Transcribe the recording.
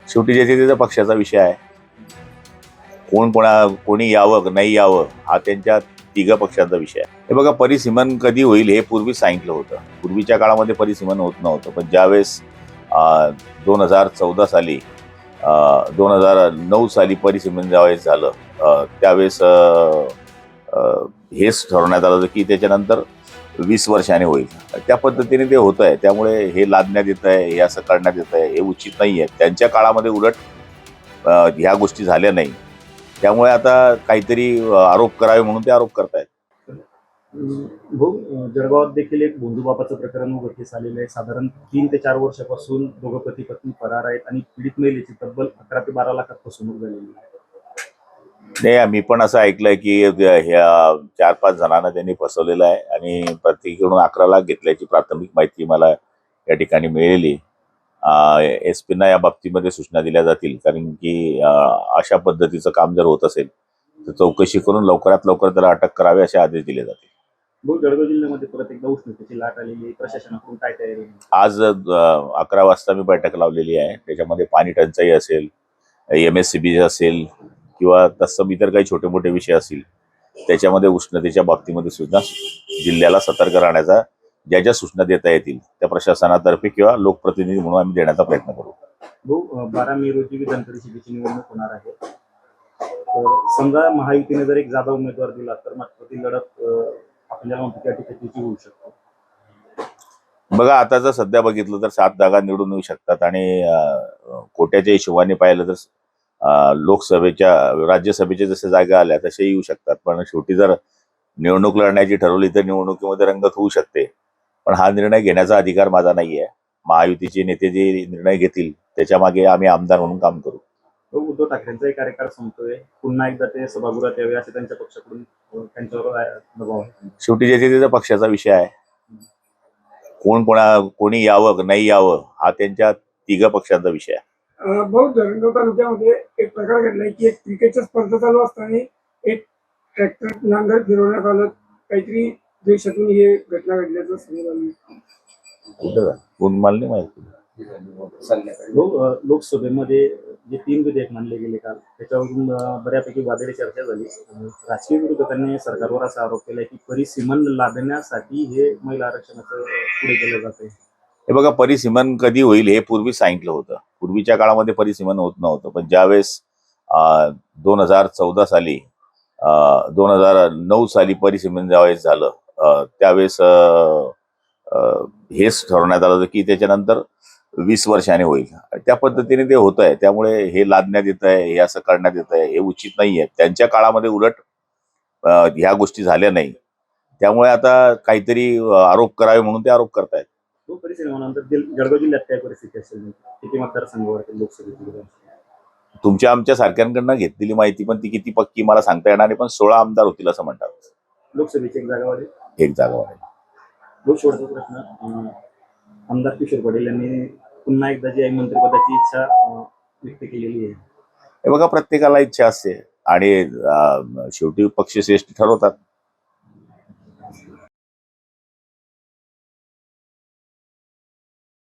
शेवटी जे त्याचा पक्षाचा विषय आहे. कोणी यावं नाही यावं हा त्यांच्या तिघ पक्षांचा विषय आहे. हे बघा, परिसीमन कधी होईल हे पूर्वी सांगितलं होतं. पूर्वीच्या काळामध्ये परिसीमन होत नव्हतं, पण ज्यावेळेस 2014 साली 2009 साली परिसीमन ज्यावेळेस झालं त्यावेळेस हेच ठरवण्यात आलं की त्याच्यानंतर 20 वर्षांनी होईल. त्या पद्धतीने ते होत आहे. त्यामुळे हे लादण्यात येत आहे, हे असं करण्यात येत आहे, हे उचित नाही आहे. त्यांच्या काळामध्ये उलट ह्या गोष्टी झाल्या नाही. त्यामुळे आता काहीतरी आरोप करावे म्हणून ते आरोप करतायत. जळगावात देखील एक भोंदूबापाचं प्रकरण उघडकीस आलेलं आहे. साधारण 3 ते 4 वर्षापासून दोघं पती पत्नी फरार आहेत आणि पीडित महिलेची तब्बल 11 ते 12 लाखात फसवणूक झालेली आहे. नाही, मी पण असं ऐकलंय की ह्या 4-5 जणांना त्यांनी फसवलेलं आहे आणि प्रत्येकीकडून 11 लाख घेतल्याची प्राथमिक माहिती मला या ठिकाणी मिळाली. SP-ना या बाबतीमध्ये सूचना दिल्या जातील, कारण की अशा पद्धतीचं काम जर होत असेल तर चौकशी करून लवकरात लवकर त्याला अटक करावी असे आदेश दिले जातील. जळगाव जिल्ह्यामध्ये परत एकदा उष्णतेची लाट आलेली आहे. प्रशासनाकडून काय तयारी आहे? आज 11 वाजता मी बैठक लावलेली आहे. त्याच्यामध्ये पाणी टंचाई असेल, MSCB असेल किंवा तत्सम इतर काही छोटे मोठे विषय असतील, त्याच्यामध्ये उष्णतेच्या बाबतीमध्ये सुद्धा जिल्ह्याला सतर्क राहण्याचा ज्या सूचना देता येतील त्या प्रशासनातर्फे किंवा लोकप्रतिनिधी म्हणून आम्ही देण्याचा प्रयत्न करू. 12 मे रोजी विधान परिषदेची निवडणूक होणार आहे. तर समजा महायुतीने जर एक जादा उमेदवार दिला तर मात्र ती लढत आपल्याला त्या ठिकाणी होऊ शकतो. बघा, आता जर सध्या बघितलं तर 7 जागा निवडून येऊ शकतात आणि कोट्याच्या हिशोबाने पाहिलं तर लोकसभेच्या राज्यसभेच्या जसे जागा आल्या तसे येऊ शकतात. पण शेवटी जर निवडणूक लढण्याची ठरवली तर निवडणुकीमध्ये रंगत होऊ शकते. पण हा निर्णय घेण्याचा अधिकार माझा नाहीये. महायुतीचे नेते जे निर्णय घेतील त्याच्या मागे आम्ही आमदार म्हणून काम करू. उद्धव ठाकरेंचा कार्यकाळ संपतोय, पुन्हा एकदा ते सभागृहात यावे असे त्यांच्या पक्षाकडून त्यांच्यावर दबाव आहे. शेवटी जे त्याचा पक्षाचा विषय आहे. कोणी यावं नाही यावं हा त्यांच्या तिघ पक्षांचा विषय आहे. धरणगाव तालुक्यामध्ये एक प्रकार घडलाय की एक क्रिकेटच्या स्पर्धा चालू असताना एक ट्रॅक्टर नांगर फिरवण्यात आलं. काहीतरी देशातून हे घटना घडल्याचं समोर आलं. कुठं कोण मला नाही माहिती. लोकसभेमध्ये जे 3 विधेयक मानले गेले काल, त्याच्यावरून बऱ्यापैकी वादळी चर्चा झाली. राजकीय विरोधकांनी सरकारवर असा आरोप केलाय की परिसीमन लादण्यासाठी हे महिला आरक्षणाचं पुढे केलं जाते. हे बघा, परिसीमन कधी होईल हे पूर्वी सांगितलं होतं. पूर्वीच्या काळामध्ये परिसीमन होत नव्हतं, पण ज्यावेळेस 2014 साली 2009 साली परिसीमन ज्यावेळेस झालं त्यावेळेस हेच ठरवण्यात आलं की त्याच्यानंतर 20 वर्षांनी होईल. त्या पद्धतीने ते होत आहे. त्यामुळे हे लादण्यात येत आहे, हे असं करण्यात येत आहे, हे उचित नाही आहे. त्यांच्या काळामध्ये उलट ह्या गोष्टी झाल्या नाही. त्यामुळे आता काहीतरी आरोप करावे म्हणून ते आरोप करतायत. परिसीमनानंतर जळगाव जिल्ह्यात काय परिस्थिती असेल? किती मतदारसंघावर लोकसभेची? तुमच्या आमच्या सारख्यांकडनं घेतलेली माहिती पण ती किती पक्की मला सांगता येणार नाही, पण 16 आमदार होतील असं म्हणतात. लोकसभेची एक जागा वाढेल. एक जागा वाढेल. शेवटचा प्रश्न, आमदार किशोर पटेल यांनी पुन्हा एकदा जी मंत्रिपदाची इच्छा व्यक्त केलेली आहे. हे बघा, प्रत्येकाला इच्छा असते आणि शेवटी पक्षश्रेष्ठी ठरवतात.